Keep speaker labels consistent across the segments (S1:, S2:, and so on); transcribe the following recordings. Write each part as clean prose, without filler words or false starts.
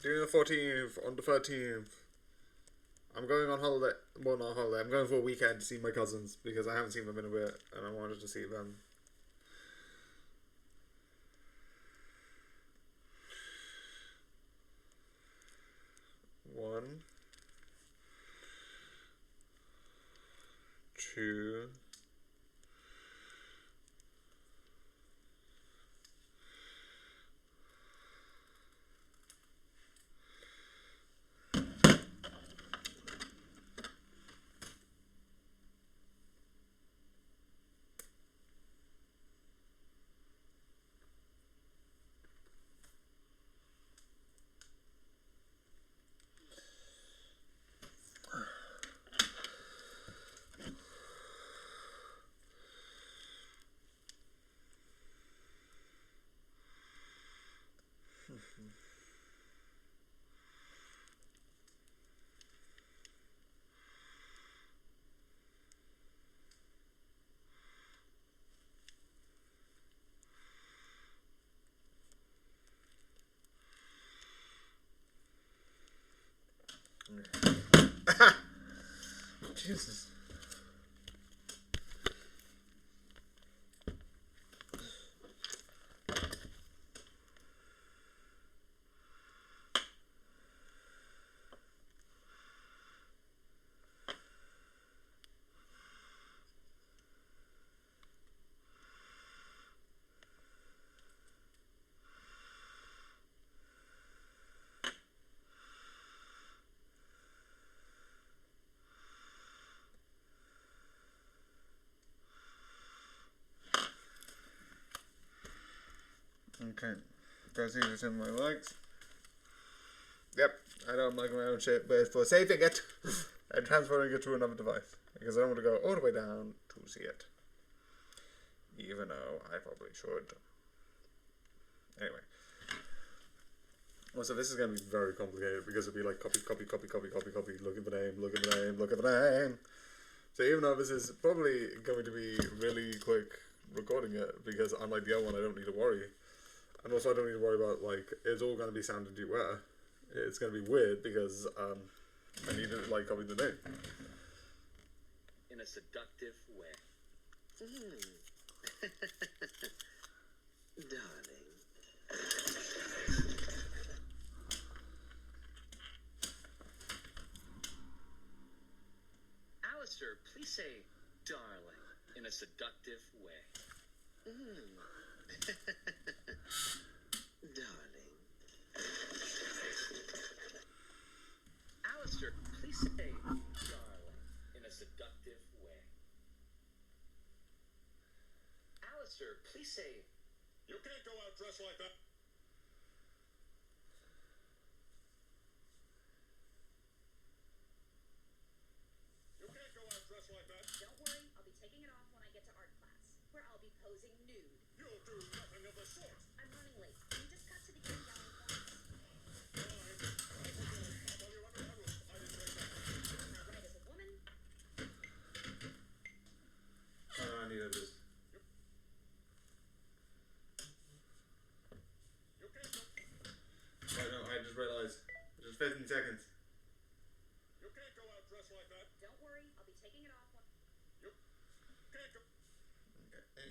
S1: Doing the 14th, on the 13th. I'm going on holiday. Well, not holiday. I'm going for a weekend to see my cousins because I haven't seen them in a bit and I wanted to see them. One, two, Jesus. Okay. Go see what's in my legs. Yep, I know I'm like my own shit, but it's for saving it and transferring it to another device. Because I don't want to go all the way down to see it. Even though I probably should. Anyway. Also, this is going to be very complicated because it'll be like copy, look at the name, look at the name, look at the name. So even though this is probably going to be really quick recording it, because unlike the other one, I don't need to worry. And also I don't need to worry about, like, it's all going to be sounded duet. It's going to be weird because I need to, like, copy the name.
S2: In a seductive way. Darling. Alistair, please say darling in a seductive way. Darling. Alistair, please say darling in a seductive way. Alistair, please say...
S3: You can't go out dressed like that. You can't go out dressed like that.
S4: Don't worry, I'll be taking it off when I get to art class, where I'll be posing nude.
S3: You'll do nothing of the sort.
S4: I'm running late. Can you just cut to the game yelling points?
S3: Fine. While you're under my roof, I didn't break that.
S4: It's my right as a woman.
S1: I needed this.
S3: You can't go.
S1: I know, I just realized. Just 15 seconds.
S3: You can't go out dressed like that.
S4: Don't worry, I'll be taking it off when...
S3: You can't go.
S1: Okay.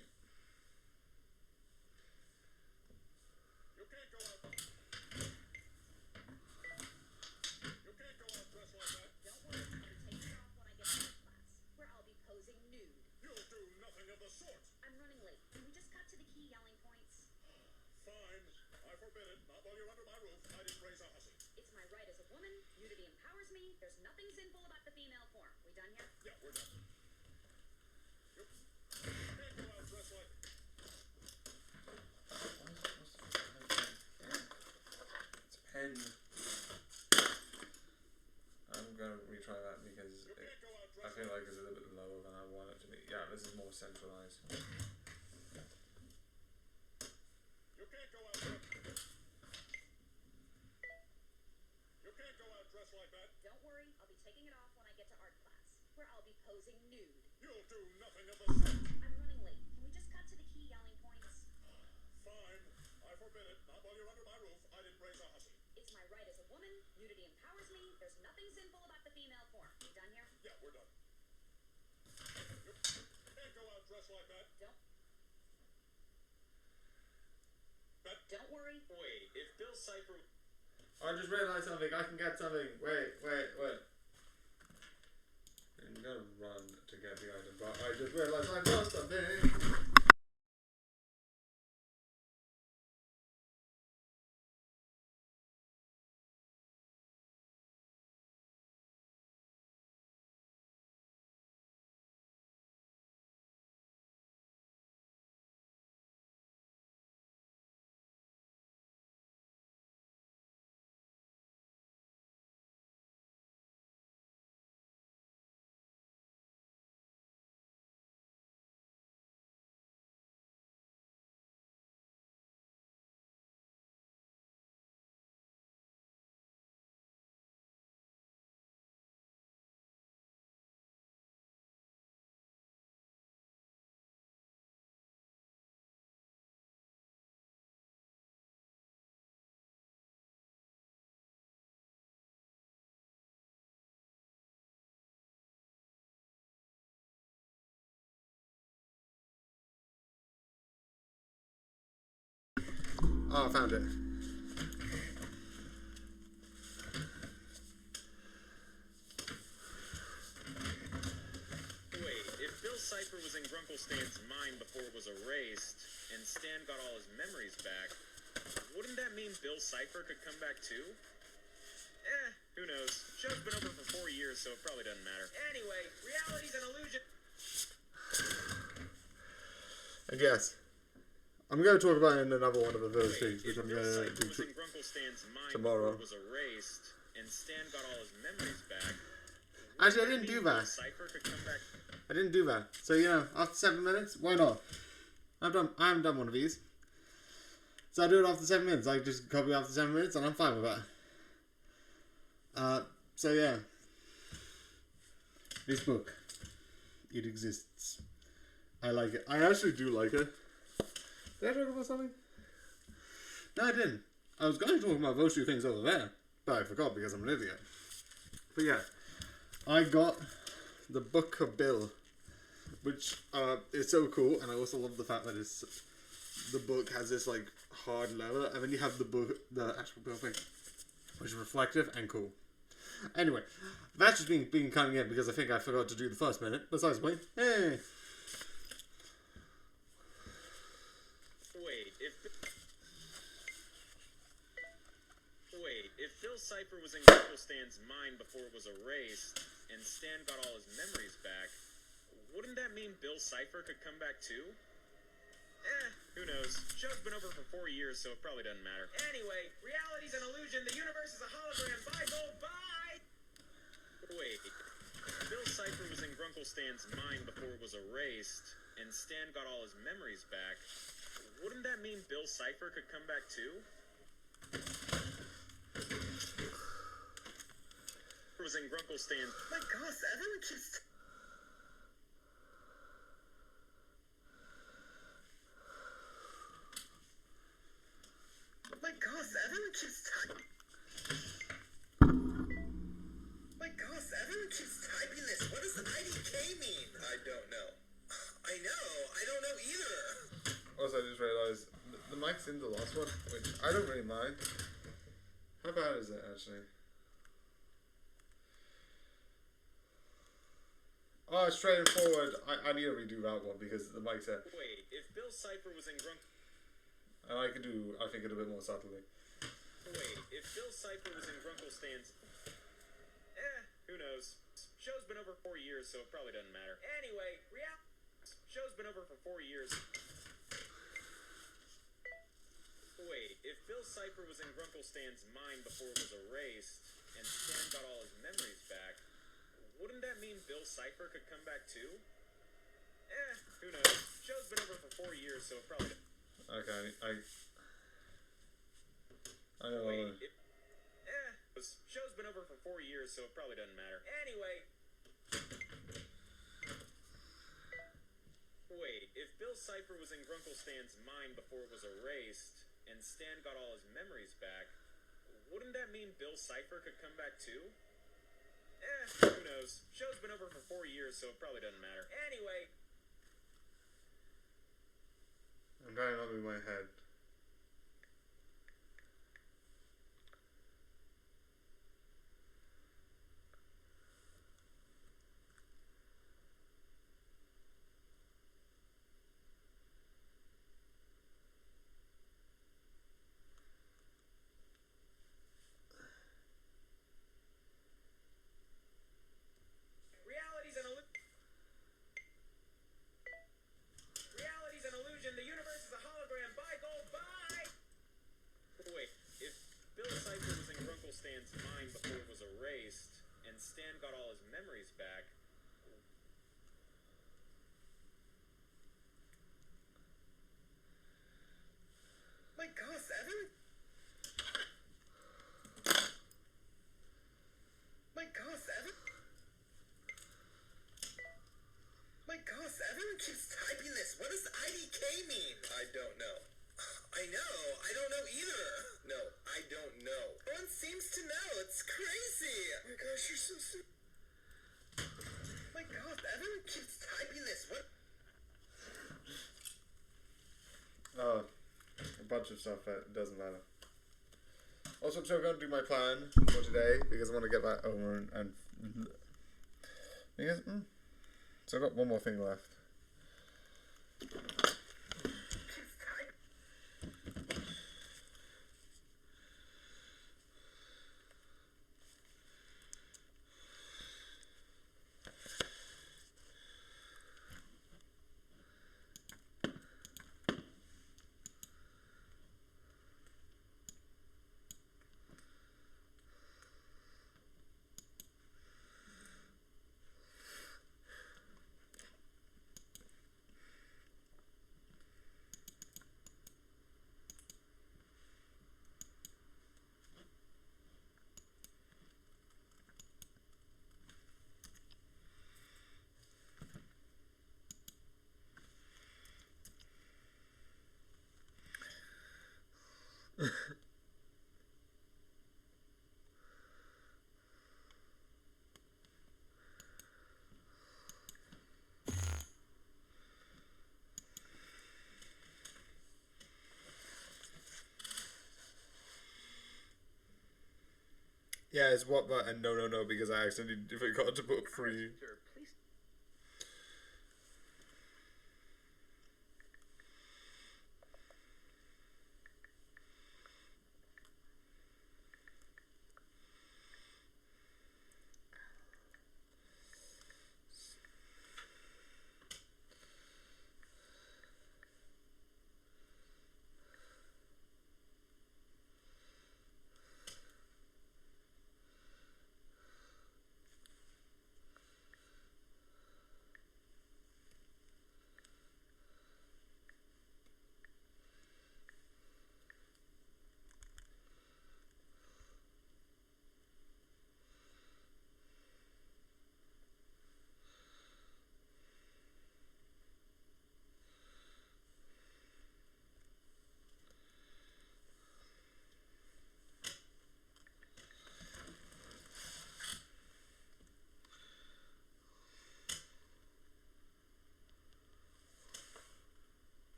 S3: You can't go out. You can't go out dressed like that.
S4: Don't worry, I'll be taking it off when I get to art class, where I'll be posing nude.
S3: You'll do nothing of the sort.
S4: I'm running late. Can we just cut to the key yelling points?
S3: Fine. I forbid it. Not while you're under my roof. I didn't raise a hussy.
S4: It's my right as a woman. Nudity empowers me. There's nothing sinful about the female form. We done here?
S3: Yeah, we're done. You can't go out dressed like...
S1: It's pen. I'm gonna retry that because
S3: You can't go out
S1: I
S3: dressed
S1: feel
S3: like...
S1: like it's a little bit lower than I want it to be. Yeah, this is more centralized.
S3: You can't go out dressed... You can't go out dressed like that.
S4: Don't worry, I'll be taking it off when I get to art class, where I'll be posing nude.
S3: You'll do nothing of the sort.
S4: I'm running late. Can we just cut to the key yelling points?
S3: Fine. I forbid it. Not while you're under my roof. I didn't raise a hussy.
S4: It's my right as a nothing sinful about the female form. You done here?
S3: Yeah, we're done. Yep. Can't go out dressed like that.
S4: Don't worry.
S2: Wait, if Bill Cipher...
S1: I just realized something. I can get something. Wait. I'm gonna run to get the item, but I just realized I lost something. Oh, I found it.
S2: Wait, if Bill Cipher was in Grunkle Stan's mind before it was erased, and Stan got all his memories back, wouldn't that mean Bill Cipher could come back too? Who knows? Show's been over for 4 years, so it probably doesn't matter. Anyway, reality's an illusion.
S1: I guess. I'm going to talk about it in another one of the those things, which
S2: If
S1: I'm
S2: Bill
S1: going to
S2: Cipher
S1: do
S2: was in Grunkle Stan's mind
S1: tomorrow.
S2: before it was erased, and Stan got all his memories back.
S1: Actually, I
S2: wouldn't
S1: didn't
S2: that
S1: do
S2: mean
S1: that.
S2: Bill Cipher could come back.
S1: I didn't do that. So, you know, after 7 minutes, why not? I haven't done one of these. So I do it after 7 minutes. I just copy after 7 minutes and I'm fine with that. So yeah. This book. It exists. I like it. I actually do like it. Did I talk about something? No, I didn't. I was going to talk about those two things over there. But I forgot because I'm an idiot. But yeah. I got the Book of Bill, which is so cool, and I also love the fact that the book has this like hard leather, and then you have the actual Bill thing, which is reflective and cool. Anyway, that's just being cutting in because I think I forgot to do the first minute. Besides, wait, hey.
S2: Wait, if Bill Cipher was in Grunkle Stan's mind before it was erased, and Stan got all his memories back, wouldn't that mean Bill Cipher could come back too? Who knows? Show's been over for 4 years, so it probably doesn't matter. Anyway, reality's an illusion, the universe is a hologram, bye, gold, bye! Wait, Bill Cipher was in Grunkle Stan's mind before it was erased, and Stan got all his memories back. Wouldn't that mean Bill Cipher could come back too? Was in Grunkle Stan's... My gosh, everyone just... My gosh, everyone keeps typing. My gosh, everyone keeps typing this. What does IDK mean? I don't know. I know. I don't know either.
S1: Also, I just realized the mic's in the last one, which I don't really mind. How bad is it actually? Oh, straight and forward. I need to redo that one because the mic's there.
S2: Wait, if Bill Cipher was in Grunkle...
S1: And I could do, I think, it a bit more subtly.
S2: Wait, if Bill Cipher was in Grunkle Stan's... who knows? Show's been over 4 years, so it probably doesn't matter. Anyway, Show's been over for 4 years. Wait, if Bill Cipher was in Grunkle Stan's mind before it was erased, and Stan got all his memories back, wouldn't that mean Bill Cipher could come back too? Who knows? Show's been over for 4 years, so it probably...
S1: Okay, I know.
S2: Wait, show's been over for 4 years, so it probably doesn't matter. Anyway... Wait, if Bill Cipher was in Grunkle Stan's mind before it was erased, and Stan got all his memories back, wouldn't that mean Bill Cipher could come back too? Who knows? Show's been over for 4 years, so it probably doesn't matter. Anyway,
S1: I'm trying to not move my head.
S2: reality's an illusion. The universe is a hologram. Bye, gold. Bye. Wait, if Bill Cipher was in Grunkle Stan's mind before it was erased, and Stan got all his memories back.
S5: My God, Seven? My God, Seven? My God, everyone keeps typing this. What does IDK mean? I don't know. I know. I don't know either. No, I don't know. No one seems to know. It's crazy. Oh my gosh, you're so stupid. My God, everyone keeps typing this. What?
S1: Oh, a bunch of stuff that doesn't matter. Also, I'm still going to do my plan for today because I want to get that over and because, so I've got one more thing left. Yeah, it's what that and no because I accidentally forgot to put free.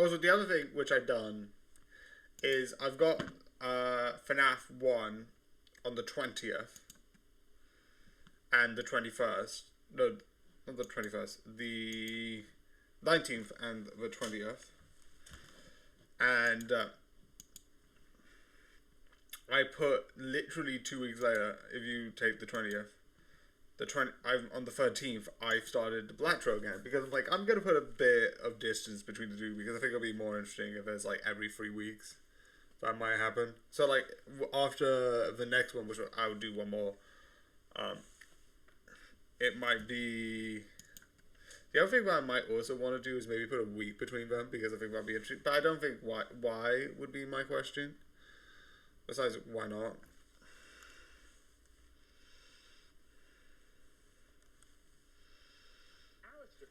S1: Also, the other thing which I've done is I've got FNAF 1 on the 20th and the 21st. No, not the 21st. The 19th and the 20th. And I put literally 2 weeks later, if you take the 20th, I'm on the 13th, I've started the Black Trail again, because I'm like, I'm going to put a bit of distance between the two, because I think it'll be more interesting if it's like every 3 weeks. That might happen. So like, after the next one, which I would do one more, it might be... The other thing that I might also want to do is maybe put a week between them, because I think that'd be interesting. But I don't think why would be my question. Besides, why not?
S3: Alistair.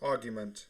S1: Argument.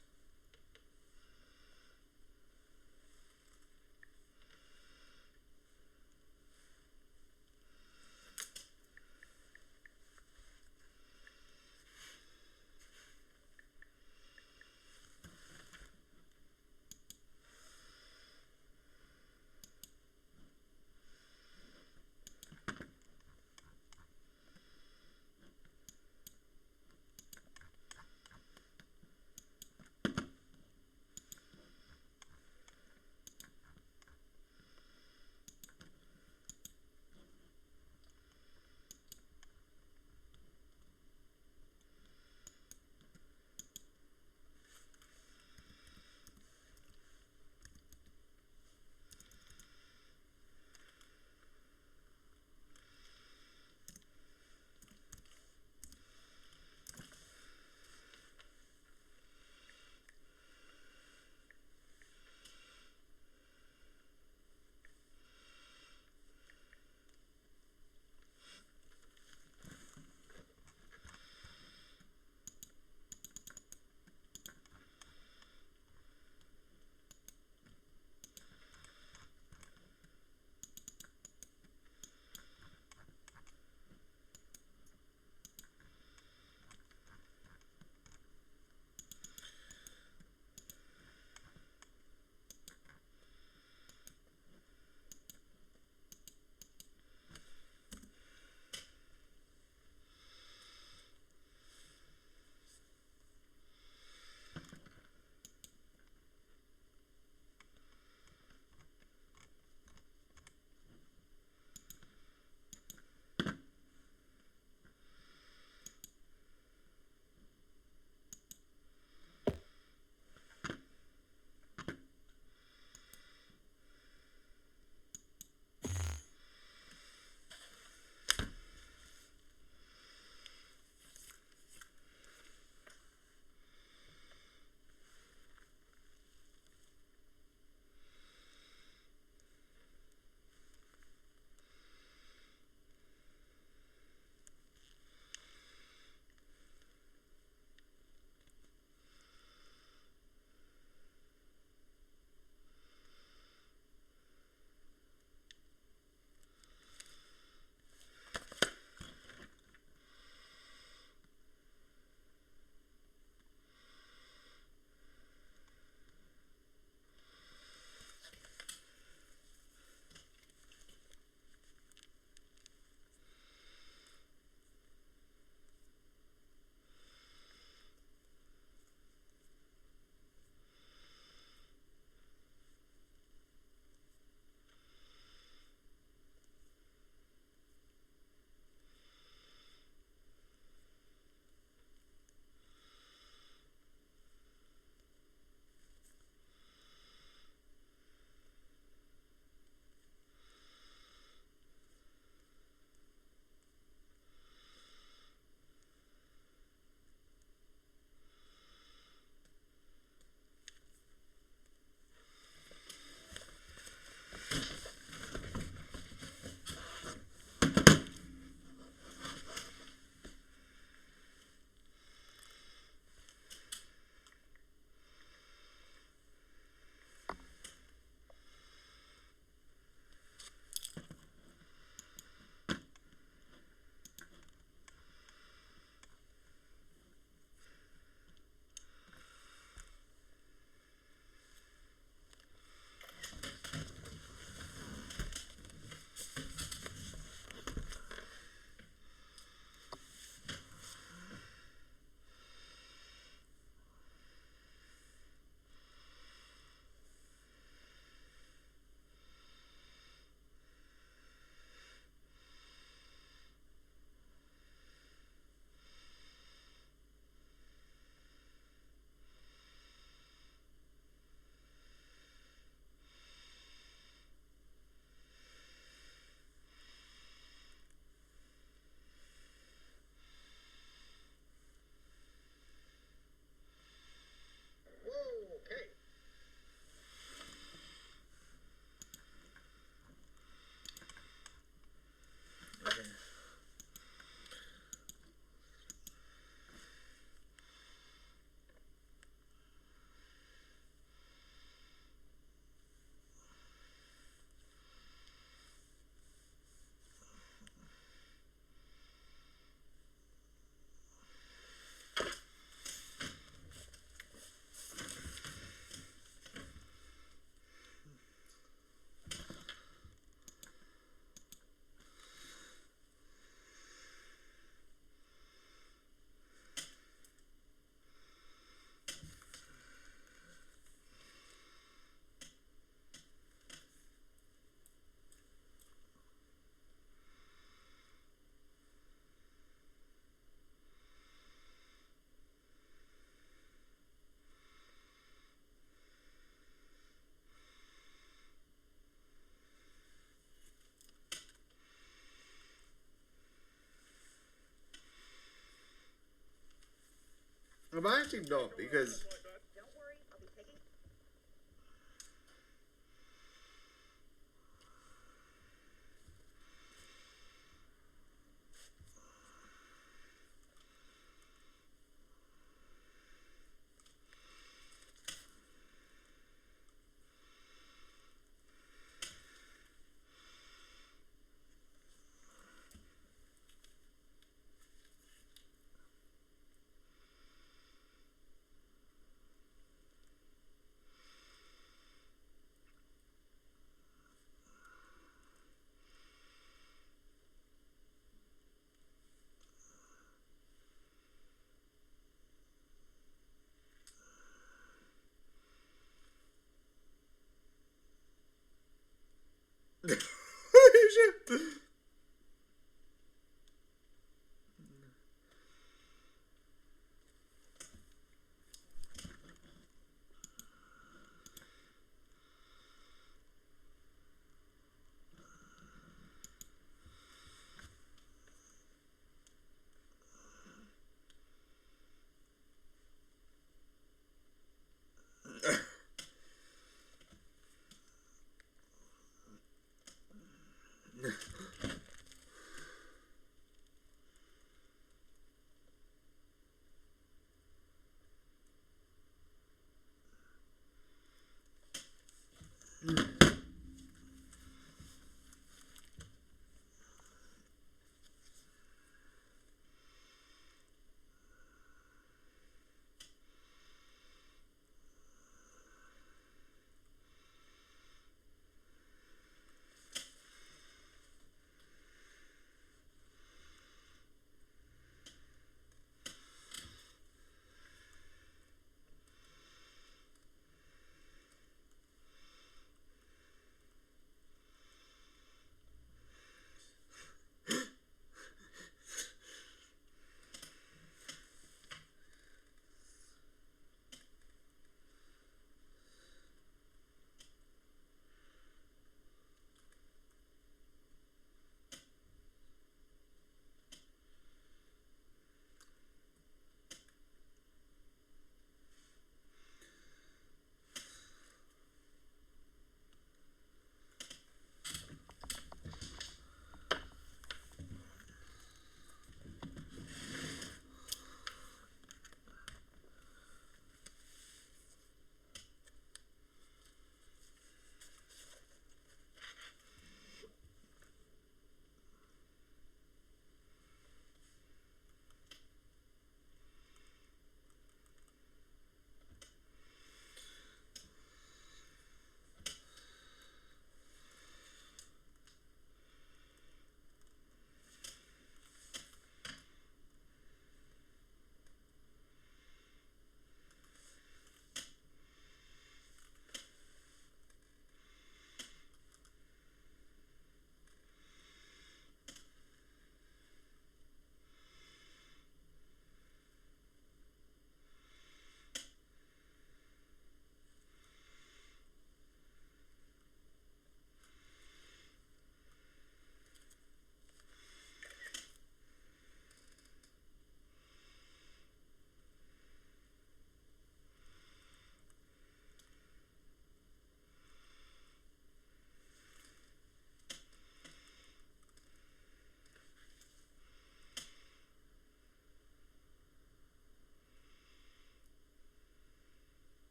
S1: I'm actually not, because
S3: Like that.
S4: Don't worry, I'll be taking.
S1: holy shit.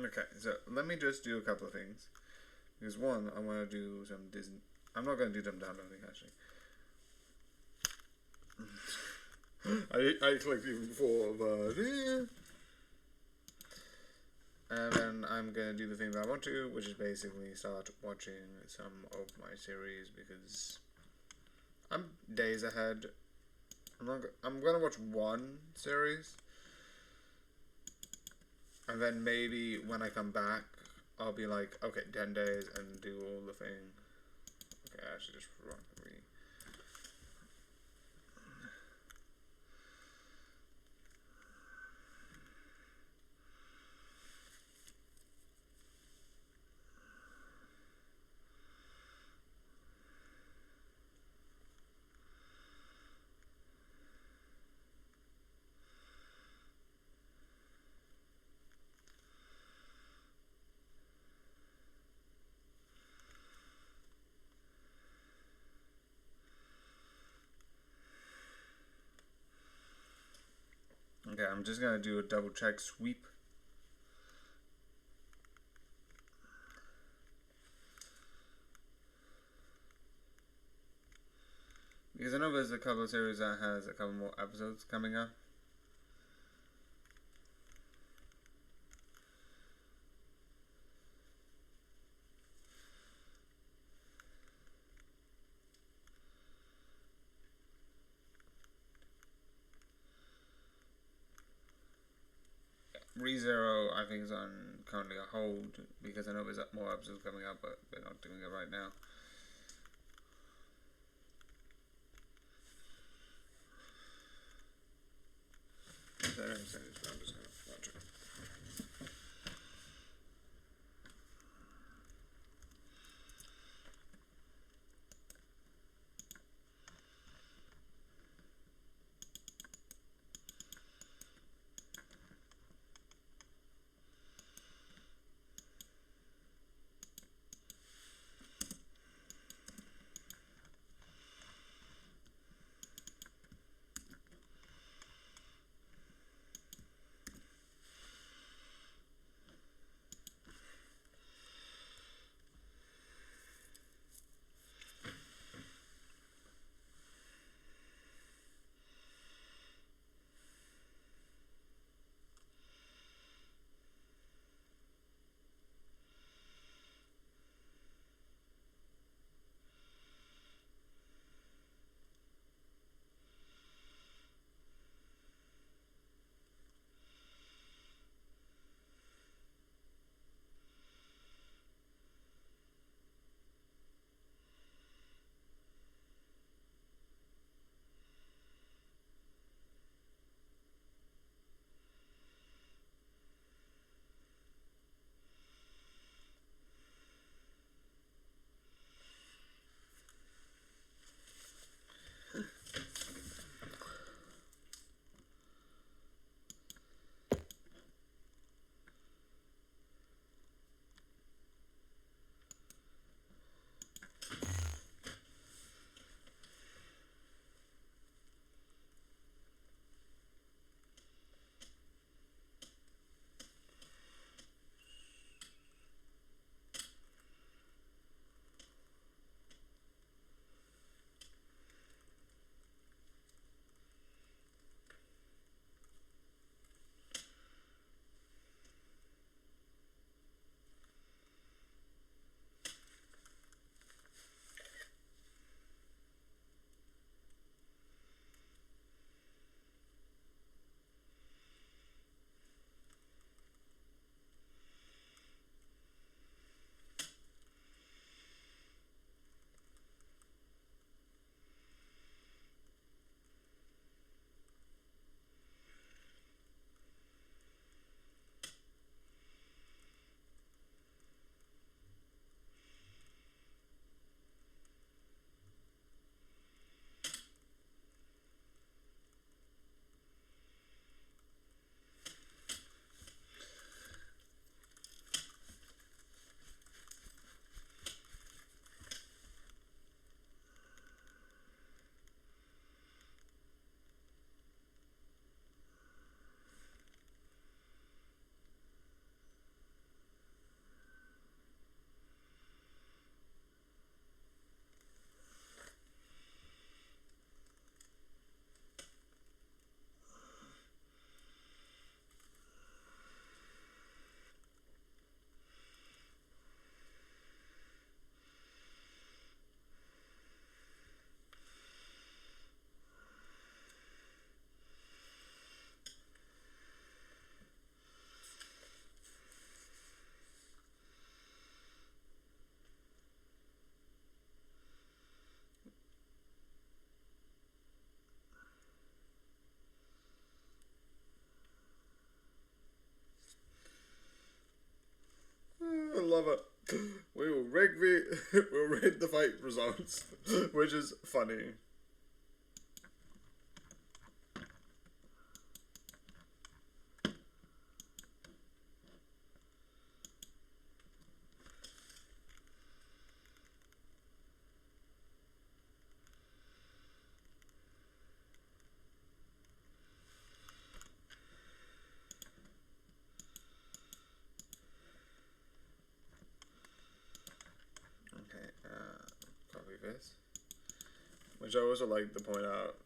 S1: Okay, so let me just do a couple of things. Because one, I want to do some Disney. I'm not going to do them downloading actually. I clicked even before, but yeah. And then I'm going to do the thing that I want to, which is basically start watching some of my series because I'm days ahead. I'm going to watch one series. And then maybe when I come back, I'll be like, okay, 10 days and do all the thing. Okay, I should just run the Okay, I'm just gonna do a double check sweep. Because I know there's a couple of series that has a couple more episodes coming up. ReZero, I think, is on currently a hold because I know there's more episodes coming up, but they're not doing it right now. So I'm just gonna watch it. love it. We will we'll rig the fight results, which is funny. Copy this. Which I also like to point out.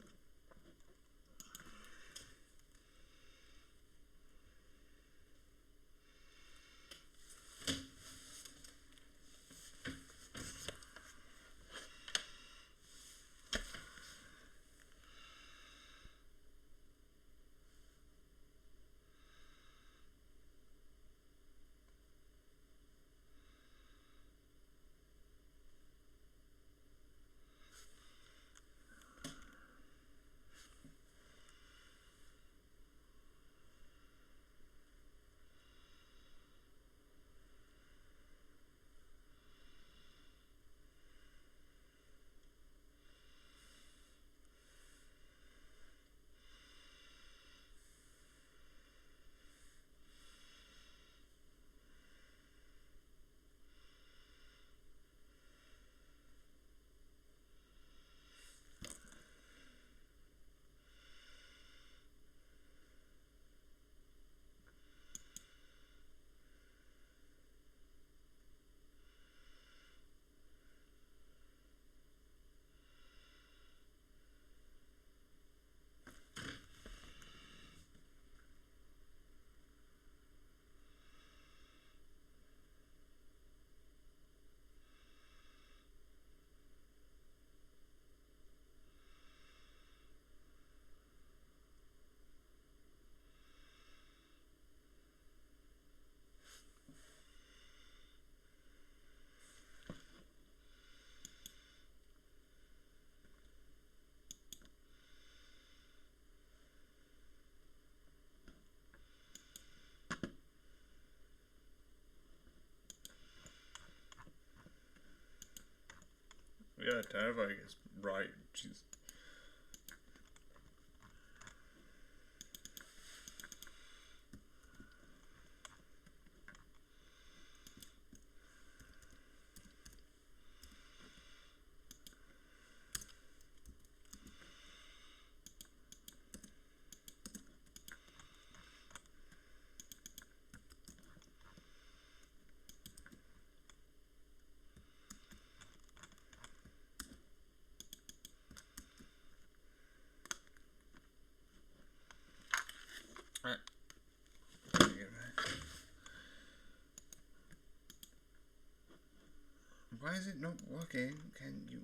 S1: Yeah, terrifying is right. Jeez. Why is it not working? Can you...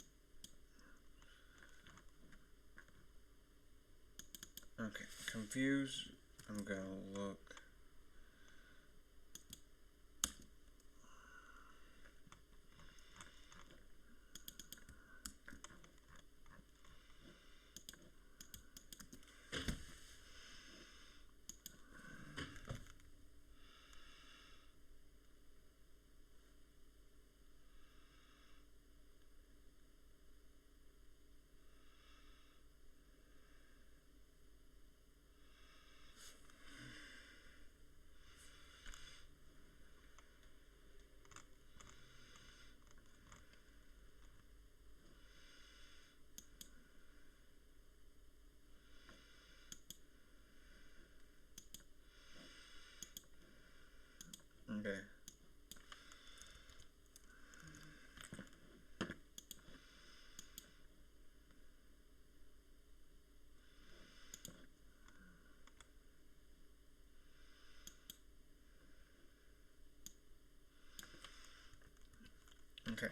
S1: Okay, confused. I'm gonna look. Okay. Okay.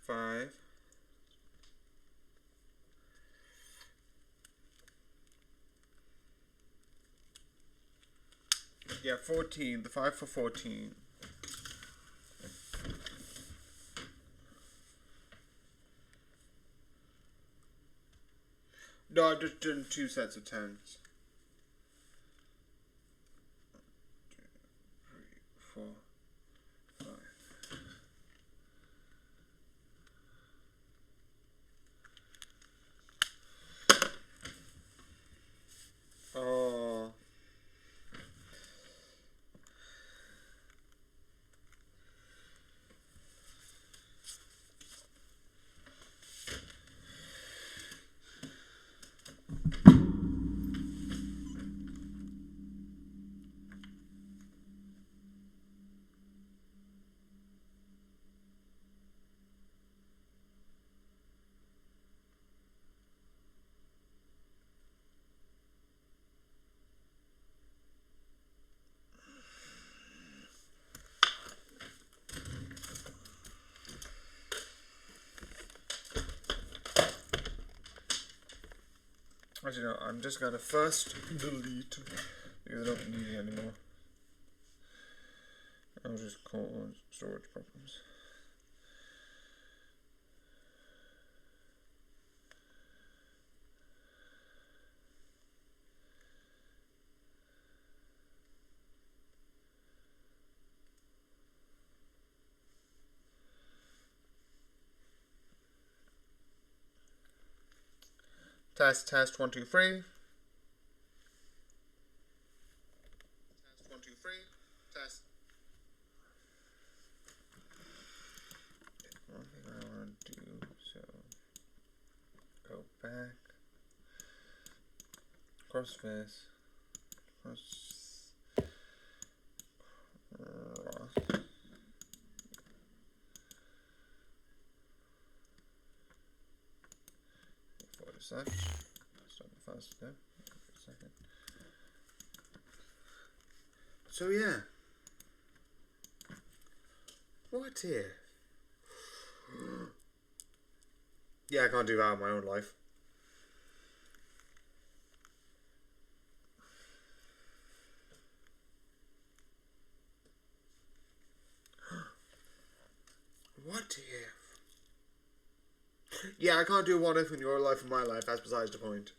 S1: Five. Yeah, 14. The 5 for 14. No, I've just done 2 sets of 10s. 2, 3, 4, 5. Oh. As you know, I'm just gonna first delete because I don't need it anymore. I'll just call storage problems. Test 1 2 3. Test 1 2 3. Test. One thing I want to do, so go back, crossface, cross. 40 such. Start the fast step. A second. So yeah. What here? Yeah, I can't do that in my own life. What if? Yeah, I can't do what if in your life and my life. That's besides the point.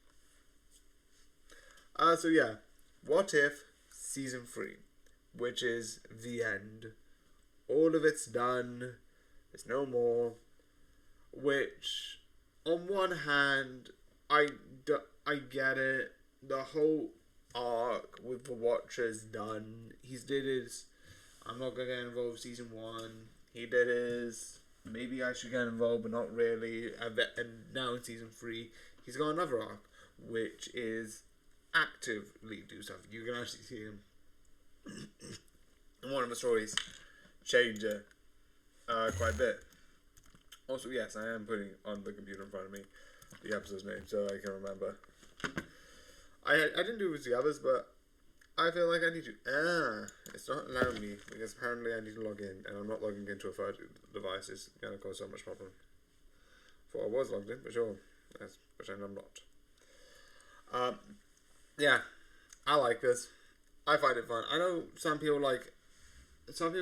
S1: So yeah, what if season 3, which is the end. All of it's done. There's no more. Which, on one hand, I get it. The whole arc with the Watcher's done. He's did his. I'm not gonna get involved with season 1. He did his. Maybe I should get involved, but not really. And now in season 3, he's got another arc, which is actively do stuff. You can actually see him in one of the stories change it quite a bit. Also, yes, I am putting on the computer in front of me the episode's name so I can remember. I didn't do it with the others, but I feel like I need to. It's not allowing me because apparently I need to log in, and I'm not logging into a third device. It's gonna cause so much problem. Thought I was logged in, but sure, let's pretend I'm not. Yeah, I like this. I find it fun. I know some people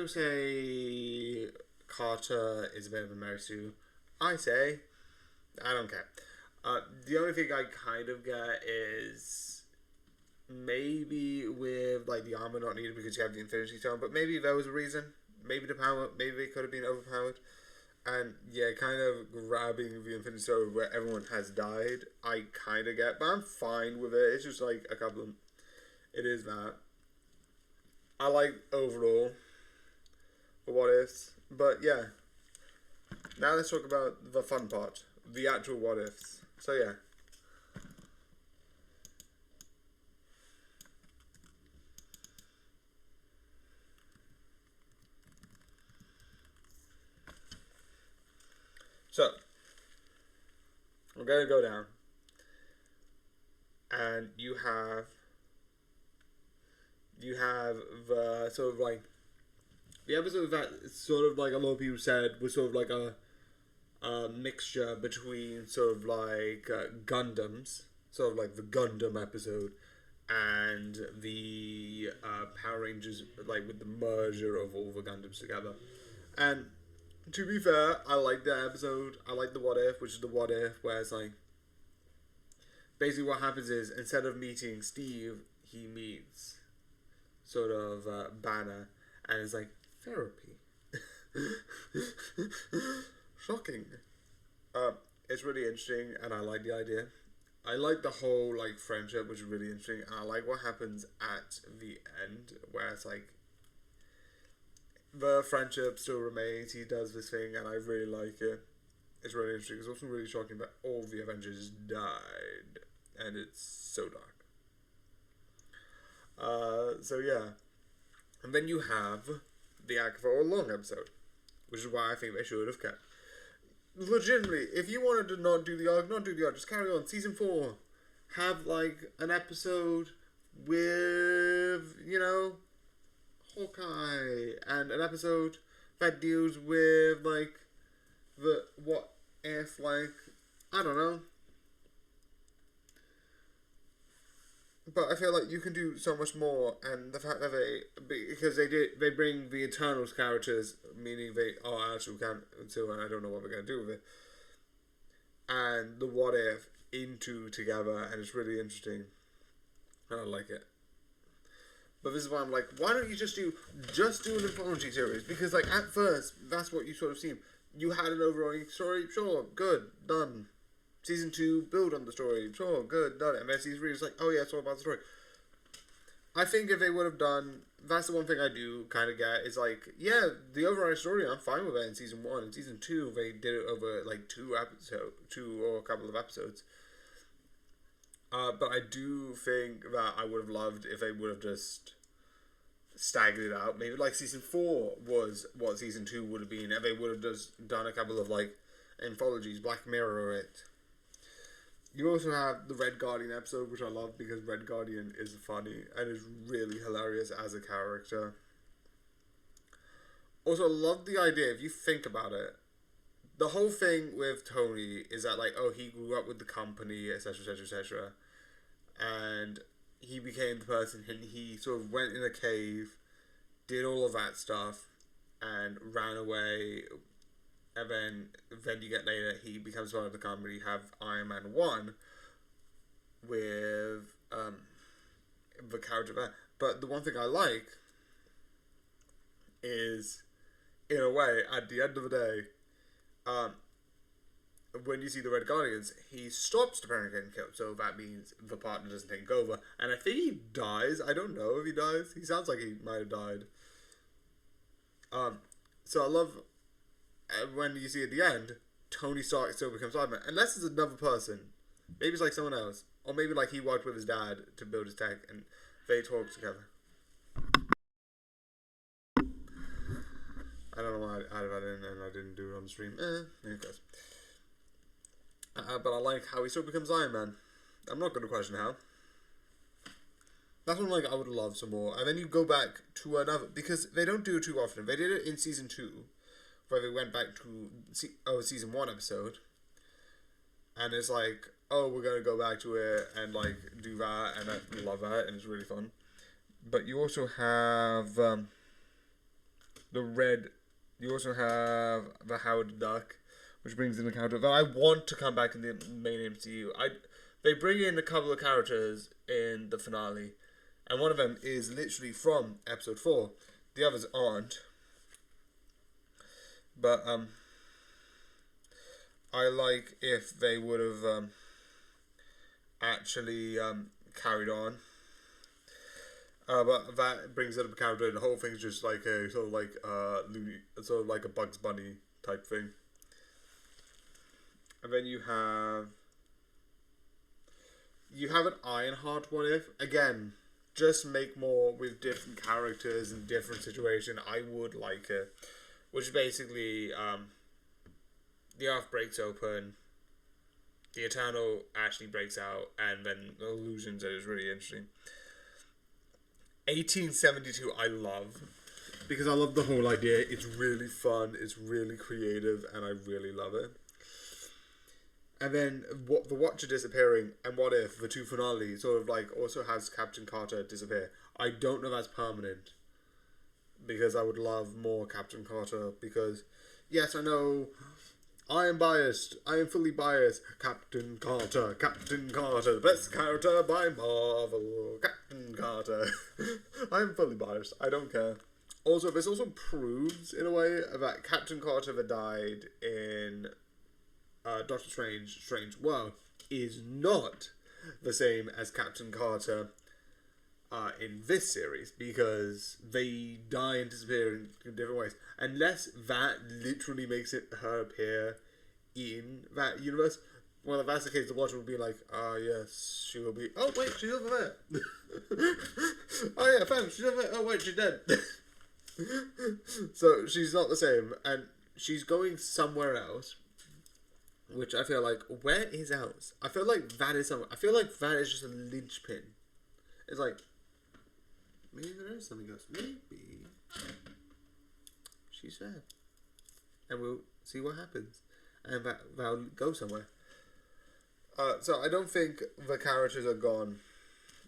S1: say Carter is a bit of a Mary Sue. I say, I don't care. The only thing I kind of get is maybe with like the armor not needed because you have the Infinity Stone, but maybe there was a reason. Maybe the power, maybe it could have been overpowered. And yeah, kind of grabbing the Infinity Stone where everyone has died, I kind of get, but I'm fine with it. It's just like a couple of, it is that. I like overall the what ifs, but yeah. Now let's talk about the fun part, the actual what ifs. So yeah. So, we're going to go down, and you have the sort of like, the episode that sort of like a lot of people said was sort of like a mixture between sort of like Gundams, sort of like the Gundam episode, and the Power Rangers, like with the merger of all the Gundams together. And to be fair, I like that episode. I like the What If, which is the What If, where it's like, basically what happens is, instead of meeting Steve, he meets sort of Banner, and it's like, therapy. Shocking. It's really interesting, and I like the idea. I like the whole like friendship, which is really interesting, and I like what happens at the end, where it's like the friendship still remains. He does this thing, and I really like it. It's really interesting. It's also really shocking that all the Avengers died, and it's so dark. So yeah, and then you have the Agatha All Along episode, which is why I think they should have kept. Legitimately, if you wanted to not do the arc, just carry on. Season 4, have like an episode with, you know, Hawkeye, and an episode that deals with like the what if, like, I don't know. But I feel like you can do so much more, and the fact that they bring the Eternals characters, meaning they actually can't, so I don't know what they're gonna do with it, and the What If into together, and it's really interesting, and I like it. But this is why I'm like, why don't you just do an anthology series? Because like at first, that's what you sort of seen. You had an overarching story, sure, good, done. Season 2, build on the story. Sure, good, done. And then season 3 is like, oh yeah, it's all about the story. I think if they would have done, that's the one thing I do kind of get, is like, yeah, the overall story, I'm fine with it in season 1. In season 2, they did it over like 2 or a couple of episodes. But I do think that I would have loved if they would have just staggered it out. Maybe like season 4 was what season 2 would have been, and they would have just done a couple of like anthologies, Black Mirror it. You also have the Red Guardian episode, which I love because Red Guardian is funny and is really hilarious as a character. Also, I love the idea, if you think about it, the whole thing with Tony is that, like, oh, he grew up with the company, etc., etc., etc., and he became the person, and he sort of went in a cave, did all of that stuff, and ran away. And then you get later, he becomes part of the company. You have Iron Man 1 with the character there. But the one thing I like is, in a way, at the end of the day, when you see the Red Guardians, he stops the parent getting killed. So that means the partner doesn't take over. And I think he dies. I don't know if he dies. He sounds like he might have died. So I love... when you see at the end, Tony Stark still becomes Iron Man. Unless it's another person. Maybe it's like someone else. Or maybe like he worked with his dad to build his tech and they talk together. I don't know why I added that in and I didn't do it on the stream. It goes. But I like how he still becomes Iron Man. I'm not going to question how. That's one like I would love some more. And then you go back to another, because they don't do it too often. They did it in season 2. Where they went back to season 1 episode, and it's like, oh, we're gonna go back to it and like do that, and I love that, and it's really fun. But you also have you also have the Howard the Duck, which brings in a character that I want to come back in the main MCU. They bring in a couple of characters in the finale, and one of them is literally from episode 4. The others aren't. But I like if they would have actually carried on. But that brings up a character, and the whole thing's just like a sort of like a Bugs Bunny type thing. And then you have an Ironheart What If. Again, just make more with different characters and different situations. I would like it. Which basically, the Earth breaks open, the Eternal actually breaks out, and then the illusions, and it's really interesting. 1872 I love, because I love the whole idea. It's really fun, it's really creative, and I really love it. And then what the Watcher disappearing, and what if the two finale sort of like also has Captain Carter disappear? I don't know if that's permanent, because I would love more Captain Carter. Because yes, I know I am biased. I am fully biased. Captain Carter, the best character by Marvel. Captain Carter. I am fully biased. I don't care. Also, this also proves in a way that Captain Carter that died in Doctor Strange World is not the same as Captain Carter in this series, because they die and disappear in different ways. Unless that literally makes her appear in that universe. Well, if that's the case, the Watcher will be like, yes, she will be. Oh, wait, she's over there. Oh, yeah, fam, she's over there. Oh, wait, she's dead. So she's not the same, and she's going somewhere else. Which I feel like, where is else? I feel like that is somewhere. I feel like that is just a linchpin. It's like, maybe there is something else. Maybe she's there, and we'll see what happens, and that'll go somewhere. So I don't think the characters are gone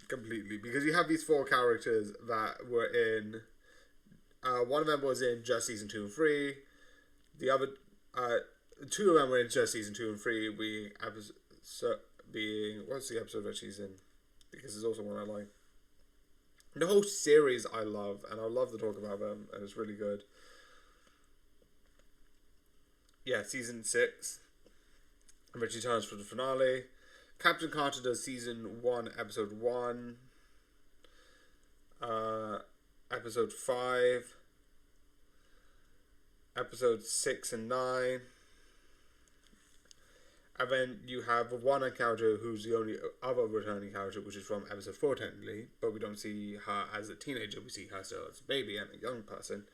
S1: completely, because you have these 4 characters that were in. One of them was in just season 2 and 3. The other 2 of them were in just season 2 and 3. What's the episode that she's in? Because there's also one I like. The whole series I love, and I love to talk about them, and it's really good. Yeah, season 6. And then she turns for the finale. Captain Carter does season 1, episode 1. Episode 5. Episode 6 and 9. And then you have one encounter who's the only other returning character, which is from episode 4 technically, but we don't see her as a teenager, we see her still as a baby and a young person.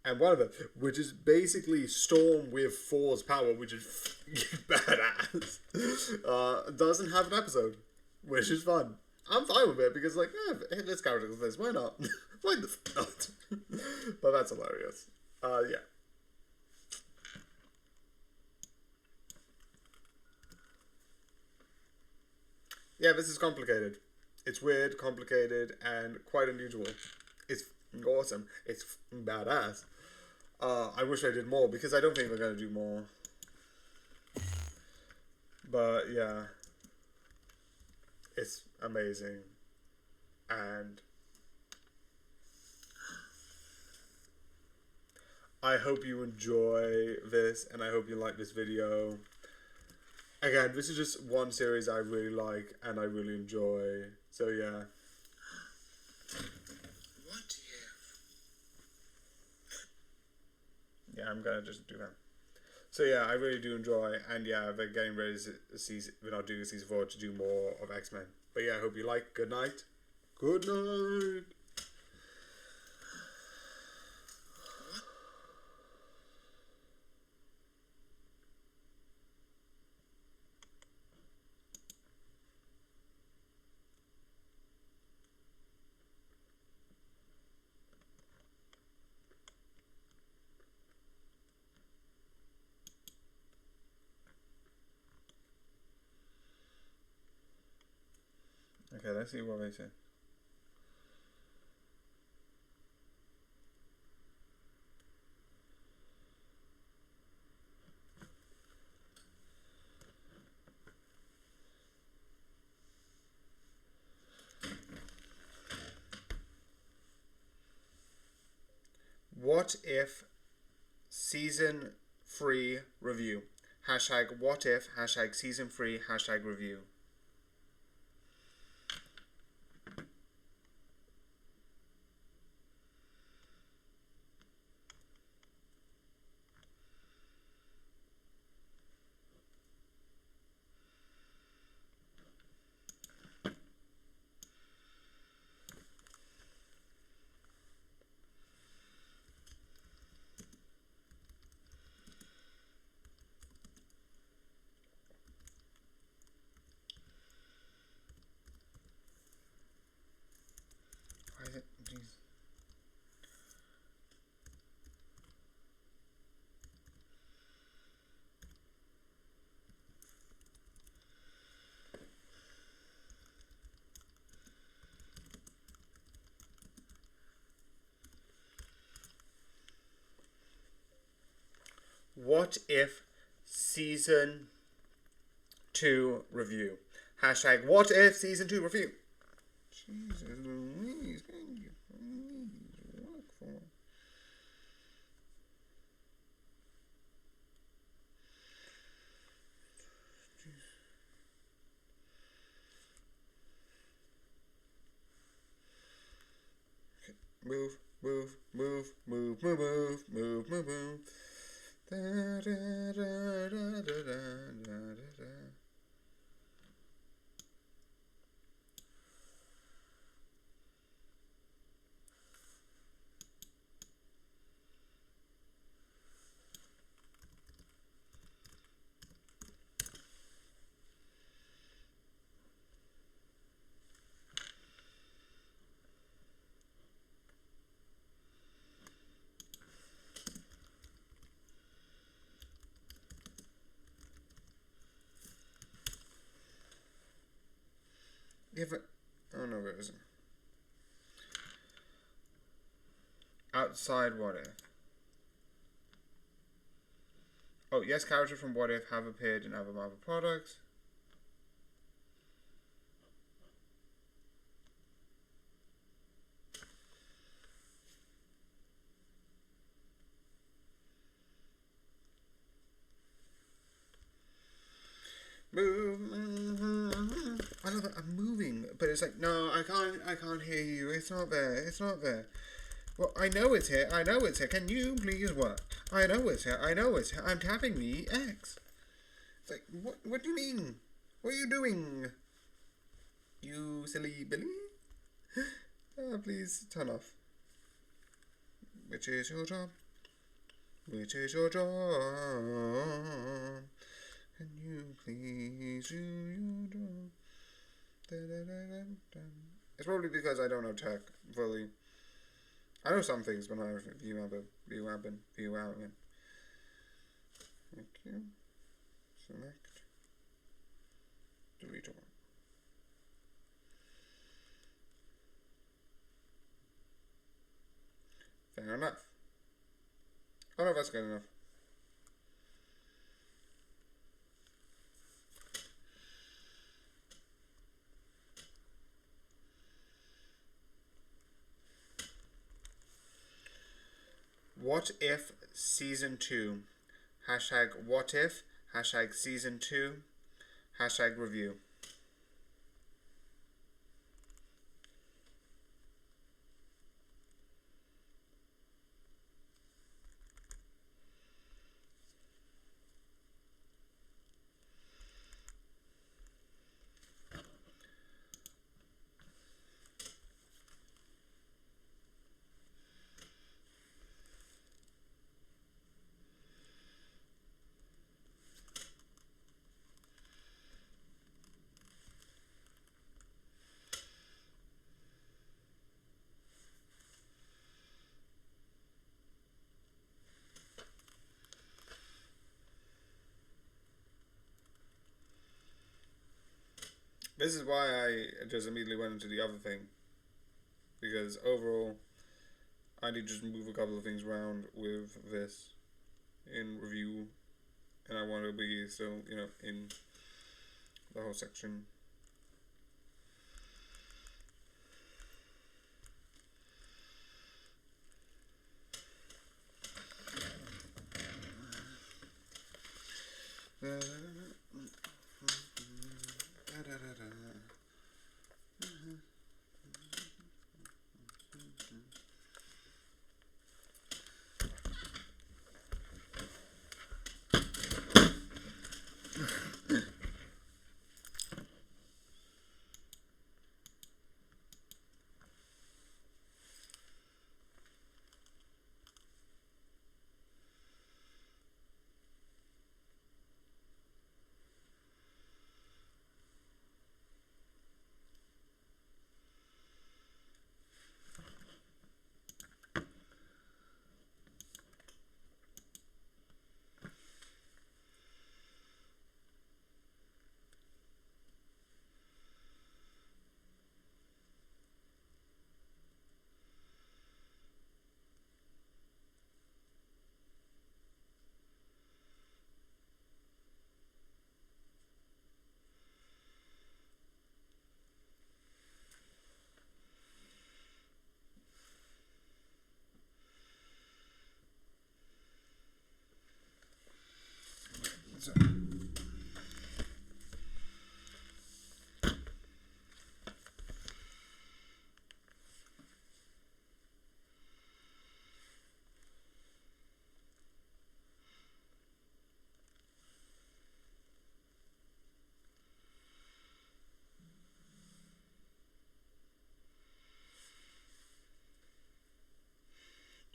S1: And one of them, which is basically Storm with Thor's power, which is badass, doesn't have an episode, which is fun. I'm fine with it, because like, if this character does this, why not? Why the f*** not? But that's hilarious. Yeah. Yeah, this is complicated. It's weird, complicated, and quite unusual. It's awesome. It's badass. I wish I did more, because I don't think we're going to do more. But, yeah. It's amazing. And I hope you enjoy this, and I hope you like this video. Again, this is just one series I really like and I really enjoy. So yeah.
S5: What if?
S1: Yeah, I'm gonna just do that. So yeah, I really do enjoy, and yeah, they're getting ready to season. We're not doing season 4 to do more of X-Men. But yeah, I hope you like. Good night. Good night. Okay, let's see what they say. What if season 3 review? Hashtag what if, hashtag season 3, hashtag review. What if season 2 review? Hashtag what if season 2 review. Jesus Louise, man, you look for. Move, move, move, move, move, move, move, move, move. Da, da, da, da, da, da, da, da. If it, oh no, it isn't. Outside What If. Oh, yes, characters from What If have appeared in other Marvel products. Move. I love it. I'm moving, but it's like, no, I can't hear you. It's not there. It's not there. Well, I know it's here. I know it's here. Can you please work? I know it's here. I know it's here. I'm tapping the X. It's like, what do you mean? What are you doing? You silly Billy? Please turn off. Which is your job? Which is your job? Can you please do your job? Da-da-da-da-da. It's probably because I don't know tech fully. I know some things, but not view happen. Thank you. Select. Delete all. Fair enough. I don't know if that's good enough. What if season 2? Hashtag what if. Hashtag season 2. Hashtag review. This is why I just immediately went into the other thing. Because overall, I need to just move a couple of things around with this in review. And I want to be still, in the whole section.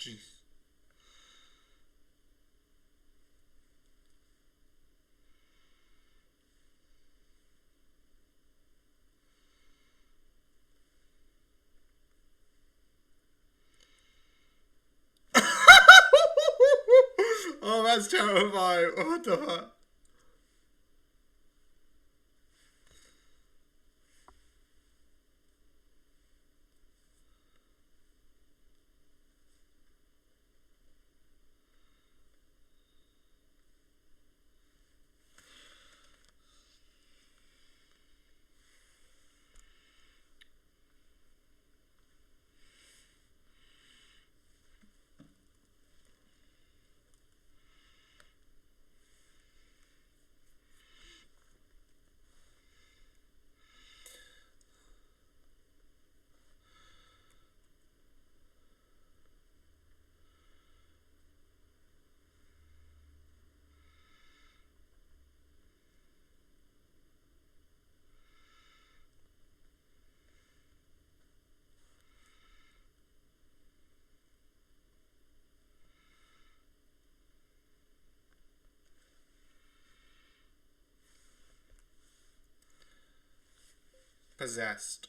S1: Jeez. Oh, that's terrifying. What the fuck? Possessed.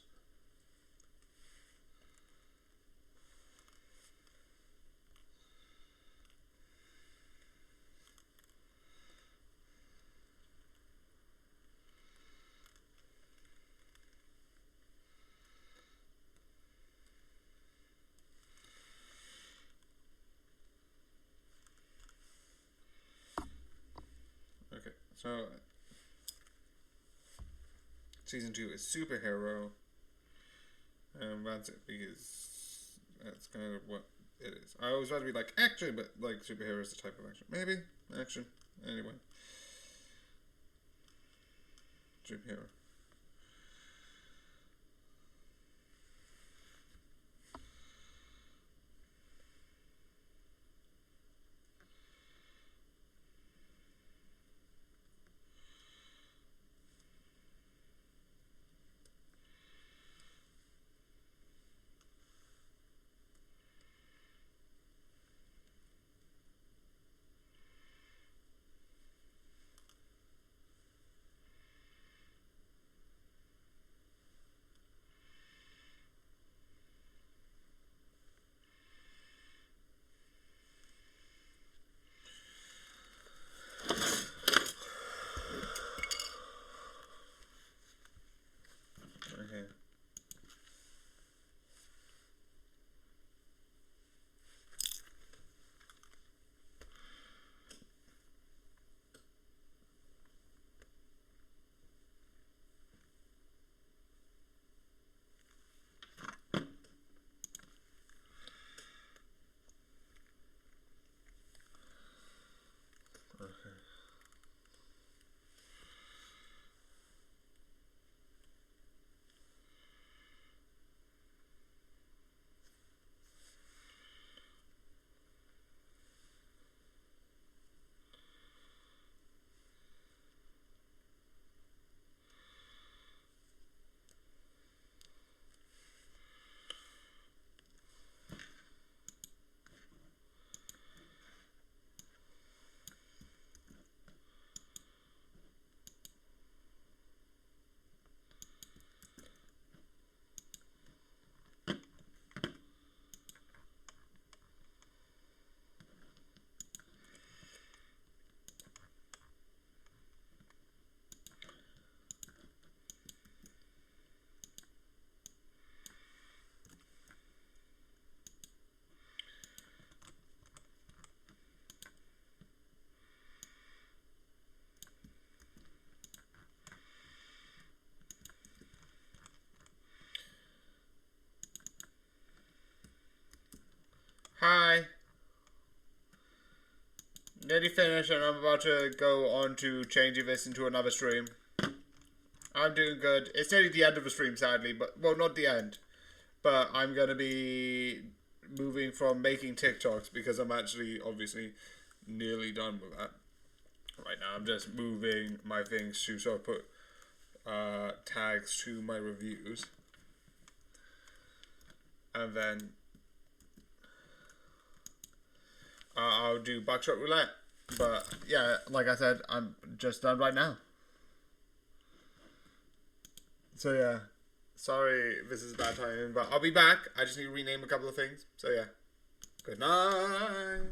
S1: Okay, so season 2 is superhero, and that's it because that's kind of what it is. I always thought to be like action, but like superhero is the type of action. Maybe action. Anyway, superhero. Okay. Okay. Hi. Nearly finished, and I'm about to go on to changing this into another stream. I'm doing good. It's nearly the end of the stream, sadly, but well, not the end. But I'm gonna be moving from making TikToks because I'm actually obviously nearly done with that. Right now, I'm just moving my things to sort of put tags to my reviews, and then I'll do Buckshot Roulette. But yeah, like I said, I'm just done right now. So yeah, sorry this is a bad timing, but I'll be back. I just need to rename a couple of things. So yeah, good night.